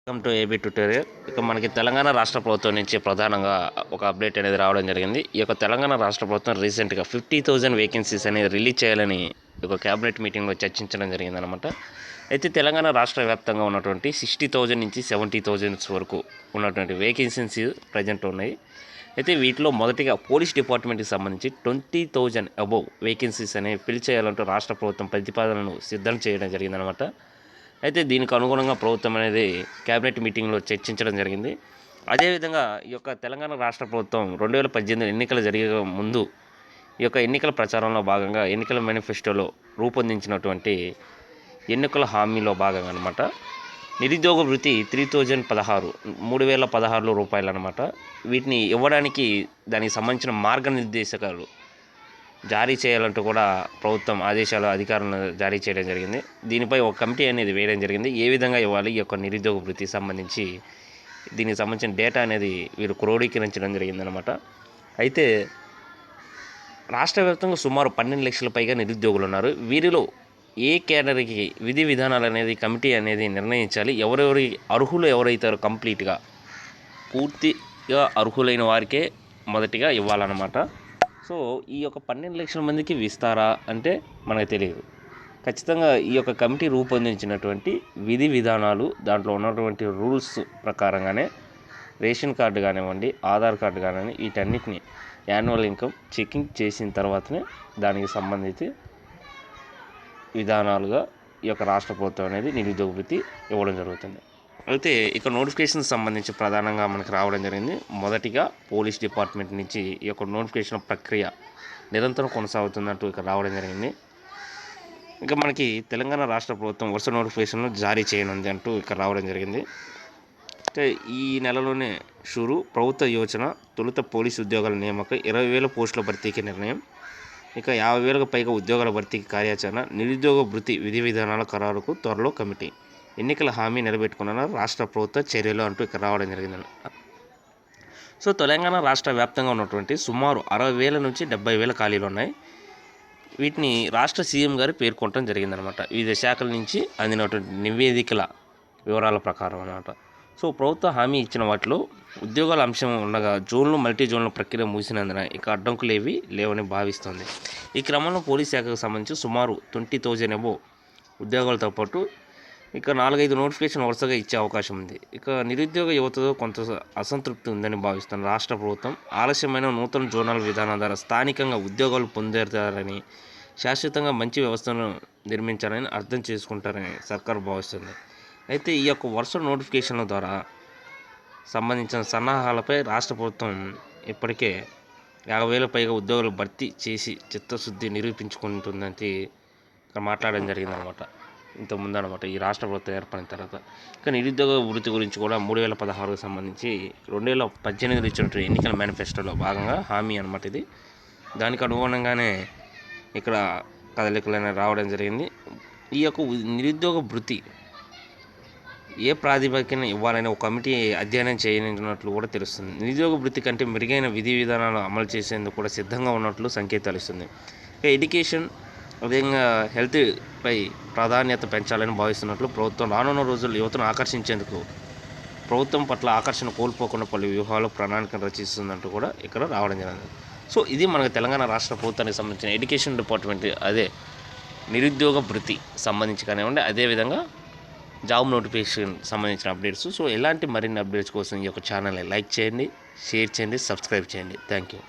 Welcome to AB tutorial. ఇక మనకి తెలంగాణ రాష్ట్ర ప్రభుత్వం నుంచి ప్రధానంగా ఒక అప్డేట్ అనేది రావడం జరిగింది. ఈ యొక్క తెలంగాణ రాష్ట్ర ప్రభుత్వం రీసెంట్గా 50,000 వేకెన్సీస్ అనేది రిలీజ్ చేయాలని ఒక క్యాబినెట్ మీటింగ్లో చర్చించడం జరిగిందనమాట. అయితే తెలంగాణ రాష్ట్ర వ్యాప్తంగా ఉన్నటువంటి 60,000 నుంచి 70,000 వరకు ఉన్నటువంటి వేకెన్సీస్ ప్రజెంట్ ఉన్నాయి. అయితే వీటిలో మొదటిగా పోలీస్ డిపార్ట్మెంట్కి సంబంధించి 20,000 అబోవ్ వేకెన్సీస్ అనేవి ఫిల్ చేయాలంటూ రాష్ట్ర ప్రభుత్వం ప్రతిపాదనను సిద్ధం చేయడం జరిగిందనమాట. అయితే దీనికి అనుగుణంగా ప్రభుత్వం అనేది క్యాబినెట్ మీటింగ్లో చర్చించడం జరిగింది. అదేవిధంగా ఈ యొక్క తెలంగాణ రాష్ట్ర ప్రభుత్వం 2018 ఎన్నికలు జరిగే ముందు ఈ యొక్క ఎన్నికల ప్రచారంలో భాగంగా ఎన్నికల మేనిఫెస్టోలో రూపొందించినటువంటి ఎన్నికల హామీలో భాగంగా అనమాట నిరుద్యోగ వృత్తి 3,016 రూపాయలు అనమాట. వీటిని ఇవ్వడానికి దానికి సంబంధించిన మార్గనిర్దేశకాలు జారీ చేయాలంటూ కూడా ప్రభుత్వం ఆదేశాలు అధికారులను జారీ చేయడం జరిగింది. దీనిపై ఒక కమిటీ అనేది వేయడం జరిగింది. ఏ విధంగా ఇవ్వాలి ఈ యొక్క నిరుద్యోగ వృత్తికి సంబంధించి దీనికి సంబంధించిన డేటా అనేది వీరు క్రోడీకరించడం జరిగిందనమాట. అయితే రాష్ట్ర వ్యాప్తంగా సుమారు 12 లక్షల పైగా నిరుద్యోగులు ఉన్నారు. వీరిలో ఏ కేటగిరీకి విధి విధానాలు అనేది కమిటీ అనేది నిర్ణయించాలి. ఎవరెవరి అర్హులు ఎవరైతారో కంప్లీట్గా పూర్తిగా అర్హులైన వారికే మొదటిగా ఇవ్వాలన్నమాట. సో ఈ యొక్క 12 లక్షల మందికి ఇస్తారా అంటే మనకు తెలియదు. ఖచ్చితంగా ఈ యొక్క కమిటీ రూపొందించినటువంటి విధి విధానాలు దాంట్లో ఉన్నటువంటి రూల్స్ ప్రకారంగానే రేషన్ కార్డు కానివ్వండి, ఆధార్ కార్డు కానివ్వండి, వీటన్నిటిని యాన్యువల్ ఇన్కమ్ చెకింగ్ చేసిన తర్వాతనే దానికి సంబంధించి విధానాలుగా ఈ యొక్క రాష్ట్ర ప్రభుత్వం అనేది నిరుద్యోగ వృత్తి ఇవ్వడం జరుగుతుంది. అయితే ఇక నోటిఫికేషన్ సంబంధించి ప్రధానంగా మనకు రావడం జరిగింది. మొదటిగా పోలీస్ డిపార్ట్మెంట్ నుంచి ఈ యొక్క నోటిఫికేషన్ ప్రక్రియ నిరంతరం కొనసాగుతున్నట్టు ఇక్కడ రావడం జరిగింది. ఇక మనకి తెలంగాణ రాష్ట్ర ప్రభుత్వం వరుస నోటిఫికేషన్లు జారీ చేయనుంది అంటూ ఇక్కడ రావడం జరిగింది. అయితే ఈ నెలలోనే ప్రభుత్వ యోచన తొలుత పోలీసు ఉద్యోగాల నియామకం 20,000 పోస్టుల భర్తీకి నిర్ణయం. ఇక 50,000కు పైగా ఉద్యోగాల భర్తీకి కార్యాచరణ, నిరుద్యోగ వృత్తి విధి విధానాల ఖరారుకు త్వరలో కమిటీ, ఎన్నికల హామీ నిలబెట్టుకున్న రాష్ట్ర ప్రభుత్వ చర్యలు అంటూ ఇక్కడ రావడం జరిగిందండి. సో తెలంగాణ రాష్ట్ర వ్యాప్తంగా ఉన్నటువంటి సుమారు 60,000 నుంచి 70,000 ఖాళీలు ఉన్నాయి. వీటిని రాష్ట్ర సీఎం గారు పేర్కొనడం జరిగిందనమాట. వివిధ శాఖల నుంచి అందినటువంటి నివేదికల వివరాల ప్రకారం అనమాట. సో ప్రభుత్వ హామీ ఇచ్చిన వాటిలో ఉద్యోగాల అంశం ఉండగా జోన్లు మల్టీ జోన్ల ప్రక్రియ ముగిసినందున ఇక అడ్డంకులేవి లేవని భావిస్తోంది. ఈ క్రమంలో పోలీస్ శాఖకు సంబంధించి సుమారు 20,000 అబోవ్ ఉద్యోగాలతో పాటు ఇక 4-5 నోటిఫికేషన్ వరుసగా ఇచ్చే అవకాశం ఉంది. ఇక నిరుద్యోగ యువతతో కొంత అసంతృప్తి ఉందని భావిస్తున్న రాష్ట్ర ప్రభుత్వం ఆలస్యమైన నూతన జోనల్ విధానం ద్వారా స్థానికంగా ఉద్యోగాలు పొందుతారని, శాశ్వతంగా మంచి వ్యవస్థను నిర్మించాలని అర్థం చేసుకుంటారని సర్కారు భావిస్తుంది. అయితే ఈ యొక్క వరుస నోటిఫికేషన్ల ద్వారా సంబంధించిన సన్నాహాలపై రాష్ట్ర ప్రభుత్వం ఇప్పటికే 50,000 పైగా ఉద్యోగాలు భర్తీ చేసి చిత్తశుద్ధి నిరూపించుకుంటుందని ఇక్కడ మాట్లాడడం జరిగిందనమాట. ఇంతకుముందు అనమాట ఈ రాష్ట్ర ప్రభుత్వం ఏర్పడిన తర్వాత. ఇక నిరుద్యోగ వృత్తి గురించి కూడా 3,016కు సంబంధించి 2018 ఇచ్చినటువంటి ఎన్నికల మేనిఫెస్టోలో భాగంగా హామీ అనమాట ఇది. దానికి అనుగుణంగానే ఇక్కడ కదలికలు అనేవి రావడం జరిగింది. ఈ యొక్క నిరుద్యోగ వృత్తి ఏ ప్రాతిపదికన ఇవ్వాలని ఒక కమిటీ అధ్యయనం చేయనున్నట్లు కూడా తెలుస్తుంది. నిరుద్యోగ వృత్తి కంటే మెరుగైన విధి విధానాలు అమలు చేసేందుకు కూడా సిద్ధంగా ఉన్నట్లు సంకేతాలు ఇస్తుంది. ఇక ఎడ్యుకేషన్ అదేవిధంగా హెల్త్పై ప్రాధాన్యత పెంచాలని భావిస్తున్నట్లు ప్రభుత్వం రానున్న రోజుల్లో యువతను ఆకర్షించేందుకు ప్రభుత్వం పట్ల ఆకర్షణ కోల్పోకుండా పలు వ్యూహాలు ప్రణాళికను రచిస్తుందంటూ కూడా ఇక్కడ రావడం జరిగింది. సో ఇది మనకు తెలంగాణ రాష్ట్ర ప్రభుత్వానికి సంబంధించిన ఎడ్యుకేషన్ డిపార్ట్మెంట్ అదే నిరుద్యోగ వృత్తి సంబంధించి కానివ్వండి, అదేవిధంగా జాబ్ నోటిఫికేషన్ సంబంధించిన అప్డేట్స్. సో ఇలాంటి మరిన్ని అప్డేట్స్ కోసం ఈ యొక్క ఛానల్ని లైక్ చేయండి, షేర్ చేయండి, సబ్స్క్రైబ్ చేయండి. Thank you.